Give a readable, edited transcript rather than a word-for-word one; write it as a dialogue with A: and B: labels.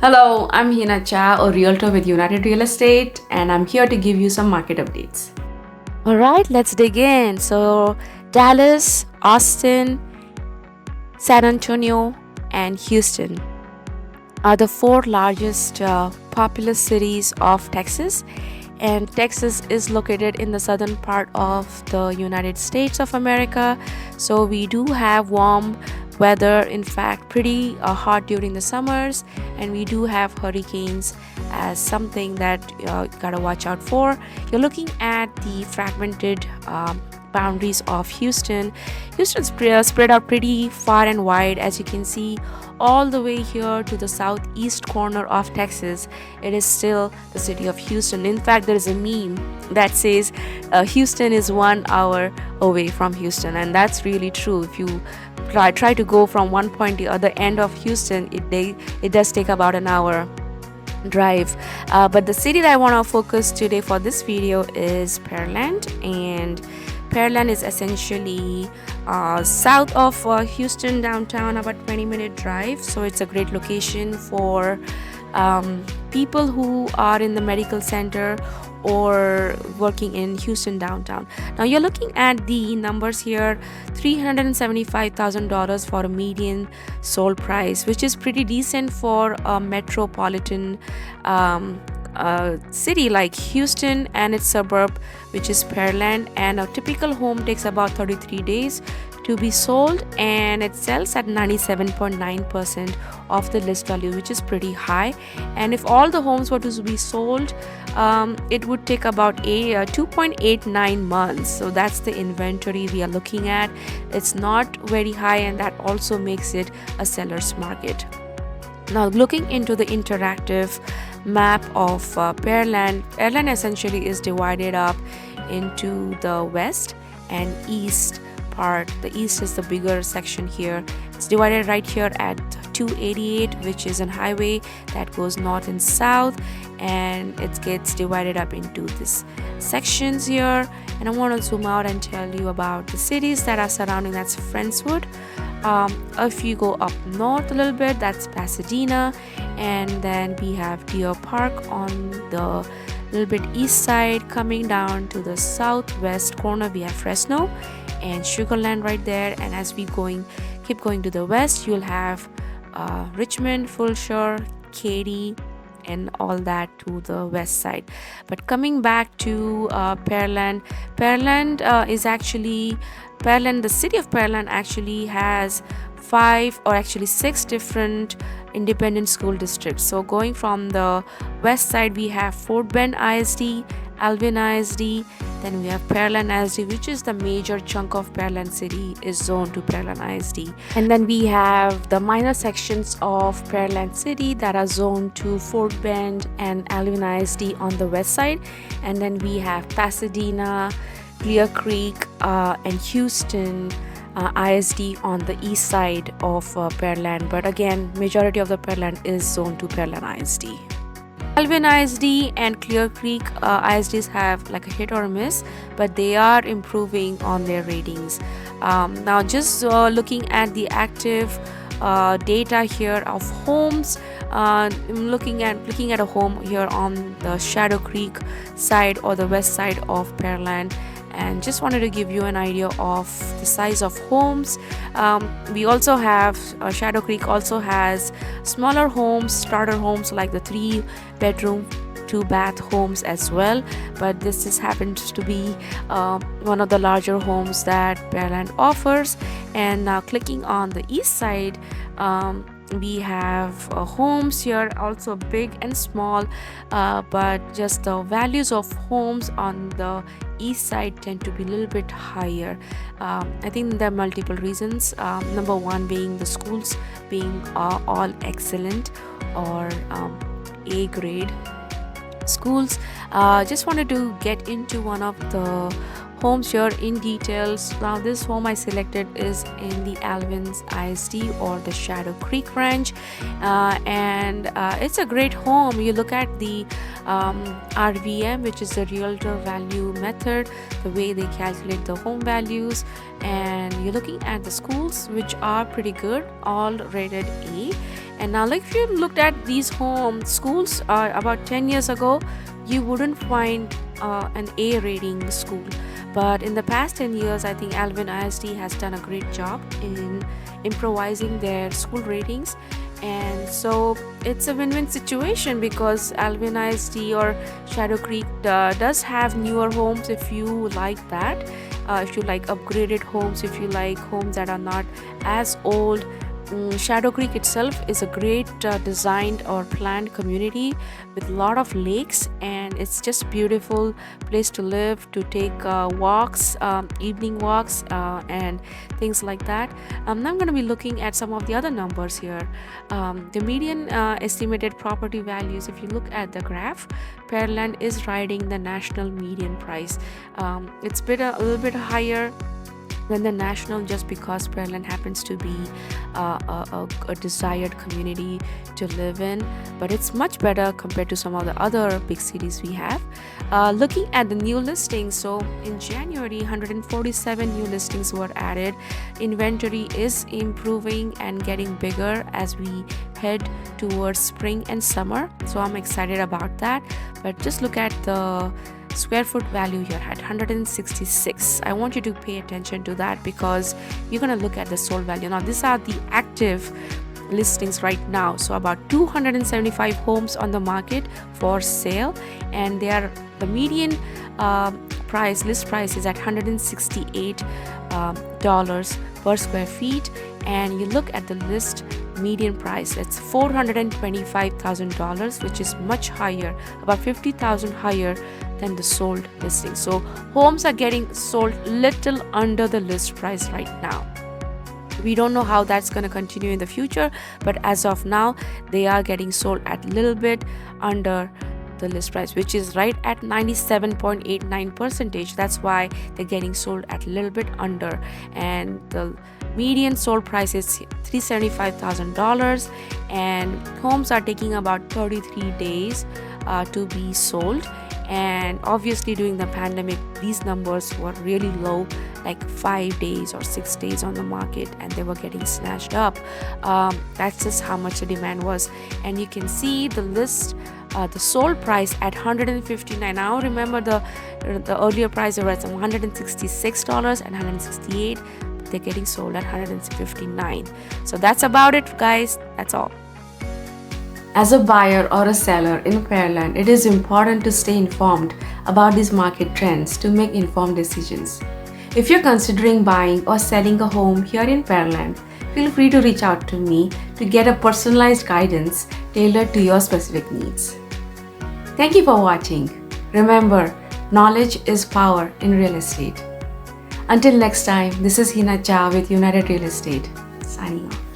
A: Hello, I'm Heena Chow, a realtor with United Real Estate, and I'm here to give you some market updates.
B: All right, let's dig in. So, Dallas, Austin, San Antonio, and Houston are the four largest populous cities of Texas. And Texas is located in the southern part of the United States of America. So, we do have warm weather, in fact, pretty hot during the summers, and we do have hurricanes as something that gotta watch out for. You're looking at the fragmented boundaries of Houston. Houston's spread out pretty far and wide, as you can see, all the way here to the southeast corner of Texas. It is still the city of Houston. In fact, there is a meme that says Houston is 1 hour away from Houston, and that's really true. If you try to go from one point to the other end of Houston, it does take about an hour drive. But the city that I want to focus today for this video is Pearland, and Pearland is essentially south of Houston downtown, about 20-minute drive. So it's a great location for people who are in the medical center or working in Houston downtown. Now you're looking at the numbers here: $375,000 for a median sold price, which is pretty decent for a metropolitan city like Houston and its suburb, which is Pearland. And a typical home takes about 33 days to be sold, and it sells at 97.9% of the list value, which is pretty high. And if all the homes were to be sold, it would take about 2.89 months. So that's the inventory we are looking at. It's not very high, and that also makes it a seller's market. Now, looking into the interactive map of Pearland, Pearland essentially is divided up into the west and east part. The east is the bigger section here. It's divided right here at 288, which is an highway that goes north and south, and it gets divided up into these sections here. And I want to zoom out and tell you about the cities that are surrounding. That's Friendswood. If you go up north a little bit, that's Pasadena, and then we have Deer Park on the little bit east side. Coming down to the southwest corner, we have Fresno and Sugarland right there. And as we keep going to the west, you'll have Richmond, Fulshire, Katy, and all that to the west side. But coming back to Pearland, the city of Pearland actually has 5 or actually 6 different independent school districts. So going from the west side, we have Fort Bend ISD, Alvin ISD, then we have Pearland ISD, which is the major chunk of Pearland city is zoned to Pearland ISD. And then we have the minor sections of Pearland city that are zoned to Fort Bend and Alvin ISD on the west side. And then we have Pasadena, Clear Creek, and Houston ISD on the east side of Pearland. But again, majority of the Pearland is zoned to Pearland ISD. Alvin ISD and Clear Creek ISDs have like a hit or a miss, but they are improving on their ratings. Now, just looking at the active data here of homes, looking at a home here on the Shadow Creek side or the west side of Pearland, and just wanted to give you an idea of the size of homes. We also have Shadow Creek also has smaller homes, starter homes like the 3-bedroom 2-bath homes as well, but this happens to be one of the larger homes that Pearland offers. And now clicking on the east side, we have homes here, also big and small, but just the values of homes on the east side tend to be a little bit higher. I think there are multiple reasons. Number one being the schools being all excellent or A grade schools. Just wanted to get into one of the homes here in details. Now this home I selected is in the Alvin's ISD or the Shadow Creek Ranch, and it's a great home. You look at the RVM, which is the realtor value method, the way they calculate the home values, and you're looking at the schools, which are pretty good, all rated A. And now, like if you looked at these home schools about 10 years ago, you wouldn't find an A rating school. But in the past 10 years, I think Alvin ISD has done a great job in improvising their school ratings. And so it's a win-win situation because Alvin ISD or Shadow Creek does have newer homes if you like that. If you like upgraded homes, if you like homes that are not as old. Shadow Creek itself is a great designed or planned community with a lot of lakes, and it's just beautiful place to live, to take walks, evening walks, and things like that. Now I'm going to be looking at some of the other numbers here. The median estimated property values, if you look at the graph, Pearland is riding the national median price. It's been a little bit higher than the national just because Pearland happens to be a desired community to live in, but it's much better compared to some of the other big cities we have. Looking at the new listings, so in January 147 new listings were added. Inventory is improving and getting bigger as we head towards spring and summer, so I'm excited about that. But just look at the square foot value here at 166. I want you to pay attention to that because you're going to look at the sold value. Now these are the active listings right now, so about 275 homes on the market for sale, and they are the median list price is at $168 dollars per square feet, and you look at the list median price, it's $425,000, which is much higher, about 50,000 higher than the sold listing. So homes are getting sold little under the list price right now. We don't know how that's going to continue in the future, but as of now they are getting sold at a little bit under the list price, which is right at 97.89%. That's why they're getting sold at a little bit under, and the median sold price is $375,000, and homes are taking about 33 days to be sold. And obviously during the pandemic these numbers were really low, like 5 days or 6 days on the market, and they were getting snatched up. That's just how much the demand was. And you can see the list, the sold price at $159. Now remember the earlier price was $166 and $168. They're getting sold at $159. So that's about it, guys. That's all.
A: As a buyer or a seller in Pearland, it is important to stay informed about these market trends to make informed decisions. If you're considering buying or selling a home here in Pearland, feel free to reach out to me to get a personalized guidance tailored to your specific needs. Thank you for watching. Remember, knowledge is power in real estate. Until next time, this is Heena Chow with United Real Estate, signing off.